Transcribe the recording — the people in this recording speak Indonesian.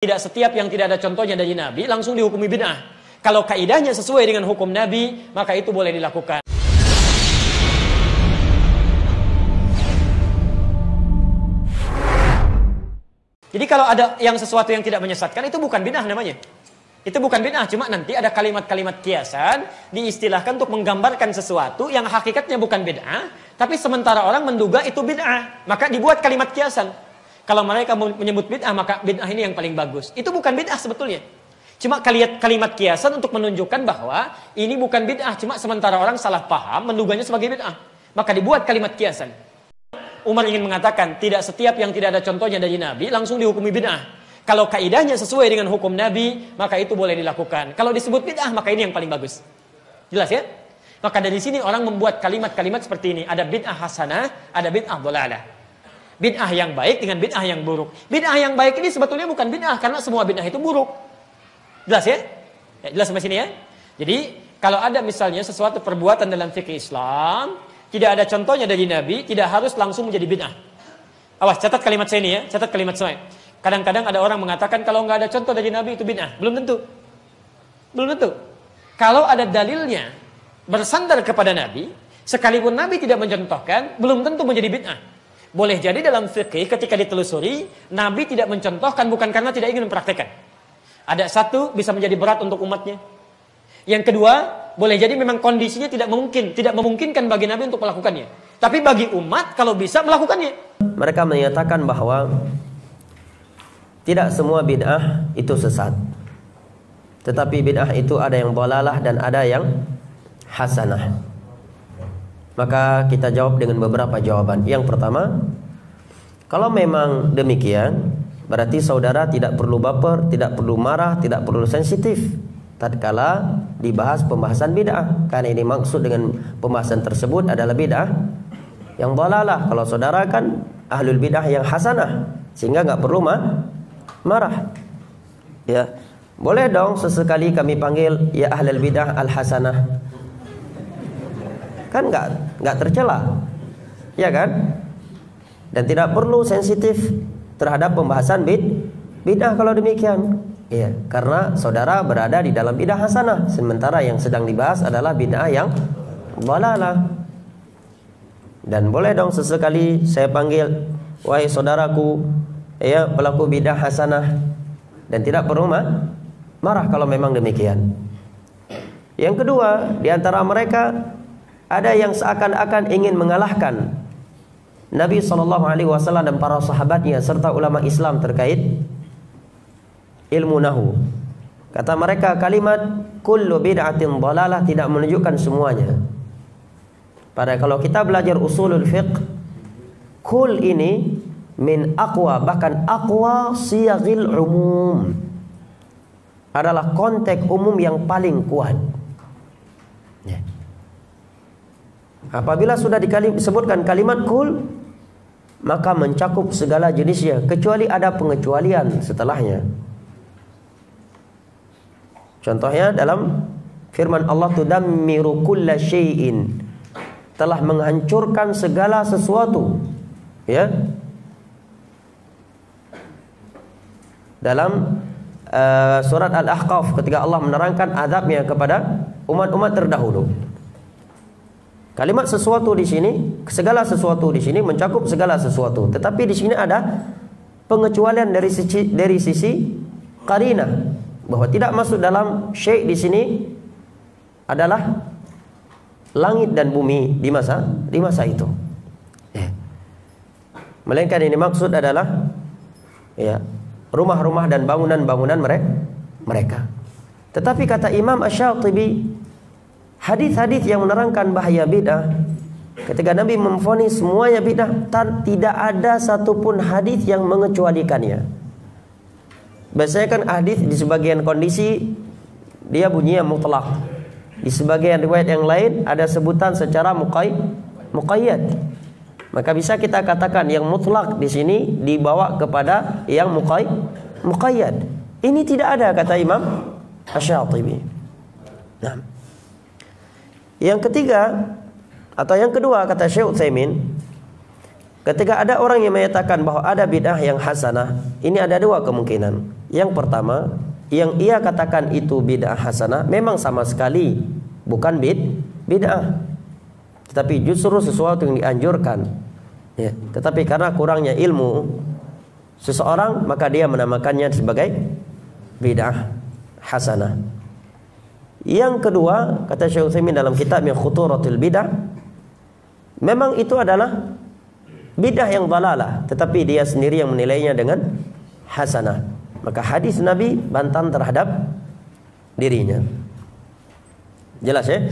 Tidak setiap yang tidak ada contohnya dari Nabi langsung dihukumi bid'ah. Kalau kaidahnya sesuai dengan hukum Nabi, maka itu boleh dilakukan. Jadi kalau ada yang sesuatu yang tidak menyesatkan, itu bukan bid'ah namanya. Itu bukan bid'ah, cuma nanti ada kalimat-kalimat kiasan diistilahkan untuk menggambarkan sesuatu yang hakikatnya bukan bid'ah, tapi sementara orang menduga itu bid'ah, maka dibuat kalimat kiasan. Kalau mereka menyebut bid'ah, maka bid'ah ini yang paling bagus. Itu bukan bid'ah sebetulnya. Cuma kalimat kiasan untuk menunjukkan bahwa ini bukan bid'ah, cuma sementara orang salah paham menduganya sebagai bid'ah. Maka dibuat kalimat kiasan. Umar ingin mengatakan, tidak setiap yang tidak ada contohnya dari Nabi langsung dihukumi bid'ah. Kalau kaidahnya sesuai dengan hukum Nabi, maka itu boleh dilakukan. Kalau disebut bid'ah, maka ini yang paling bagus. Jelas ya? Maka dari sini orang membuat kalimat-kalimat seperti ini. Ada bid'ah hasanah, ada bid'ah dhalalah. Bid'ah yang baik dengan bid'ah yang buruk. Bid'ah yang baik ini sebetulnya bukan bid'ah, karena semua bid'ah itu buruk. Jelas ya? Jelas sampai sini ya? Jadi, kalau ada misalnya sesuatu perbuatan dalam fikih Islam, tidak ada contohnya dari Nabi, tidak harus langsung menjadi bid'ah. Awas, catat kalimat saya ini ya, catat kalimat saya. Kadang-kadang ada orang mengatakan kalau nggak ada contoh dari Nabi itu bid'ah. Belum tentu. Belum tentu. Kalau ada dalilnya bersandar kepada Nabi, sekalipun Nabi tidak mencontohkan, belum tentu menjadi bid'ah. Boleh jadi dalam fikih ketika ditelusuri, Nabi tidak mencontohkan bukan karena tidak ingin mempraktekkan. Ada satu, bisa menjadi berat untuk umatnya. Yang kedua, boleh jadi memang kondisinya tidak memungkinkan bagi Nabi untuk melakukannya. Tapi bagi umat, kalau bisa melakukannya. Mereka menyatakan bahwa tidak semua bid'ah itu sesat. Tetapi bid'ah itu ada yang dhalalah dan ada yang hasanah. Maka kita jawab dengan beberapa jawaban. Yang pertama, kalau memang demikian, berarti saudara tidak perlu baper, tidak perlu marah, tidak perlu sensitif tatkala dibahas pembahasan bid'ah. Karena ini maksud dengan pembahasan tersebut adalah bid'ah yang dhalalah. Kalau saudara kan ahlul bid'ah yang hasanah, sehingga nggak perlu marah. Ya, boleh dong sesekali kami panggil ya ahlul bid'ah al hasanah. Kan nggak tercela, ya kan? Dan tidak perlu sensitif terhadap pembahasan bid'ah kalau demikian. Iya, karena saudara berada di dalam bid'ah hasanah, sementara yang sedang dibahas adalah bid'ah yang dhalalah. Dan boleh dong sesekali saya panggil, wahai saudaraku, ya pelaku bid'ah hasanah, dan tidak perlu marah kalau memang demikian. Yang kedua, di antara mereka ada yang seakan-akan ingin mengalahkan Nabi SAW dan para sahabatnya serta ulama Islam terkait ilmu nahu. Kata mereka, kalimat kullu bid'atin dhalalah tidak menunjukkan semuanya. Padahal kalau kita belajar usulul fiqh, kul ini min aqwa, bahkan aqwa siyaghil umum, adalah konteks umum yang paling kuat. Ya. Apabila sudah disebutkan kalimat kul, maka mencakup segala jenisnya, kecuali ada pengecualian setelahnya. Contohnya dalam firman Allah, tudammiru kulla syai'in, telah menghancurkan segala sesuatu. Ya. Dalam surat Al-Ahqaf, ketika Allah menerangkan azabnya kepada umat-umat terdahulu. Kalimat sesuatu di sini, segala sesuatu di sini mencakup segala sesuatu. Tetapi di sini ada pengecualian dari sisi qarinah, bahwa tidak masuk dalam syai' di sini adalah langit dan bumi di masa itu. Ya. Melainkan ini maksud adalah ya, rumah-rumah dan bangunan-bangunan mereka. Tetapi kata Imam Asy-Syatibi, hadis-hadis yang menerangkan bahaya bid'ah, ketika Nabi memvonis semuanya bid'ah, tidak ada satupun hadis yang mengecualikannya. Biasanya kan hadis di sebagian kondisi dia bunyinya mutlak, di sebagian riwayat yang lain ada sebutan secara muqayyad. Maka bisa kita katakan yang mutlak di sini dibawa kepada yang muqayyad. Ini tidak ada, kata Imam Asy-Syatibi. Nah, yang ketiga atau yang kedua, kata Syekh Utsaimin, ketika ada orang yang menyatakan bahwa ada bid'ah yang hasanah, ini ada dua kemungkinan. Yang pertama, yang ia katakan itu bid'ah hasanah memang sama sekali bukan bid'ah, tetapi justru sesuatu yang dianjurkan. Ya, tetapi karena kurangnya ilmu seseorang, maka dia menamakannya sebagai bid'ah hasanah. Yang kedua, kata Syekh Utsaimin dalam kitabnya Khuturatul Bid'ah, memang itu adalah bid'ah yang dhalalah, tetapi dia sendiri yang menilainya dengan hasanah. Maka hadis Nabi bantahan terhadap dirinya. Jelas ya?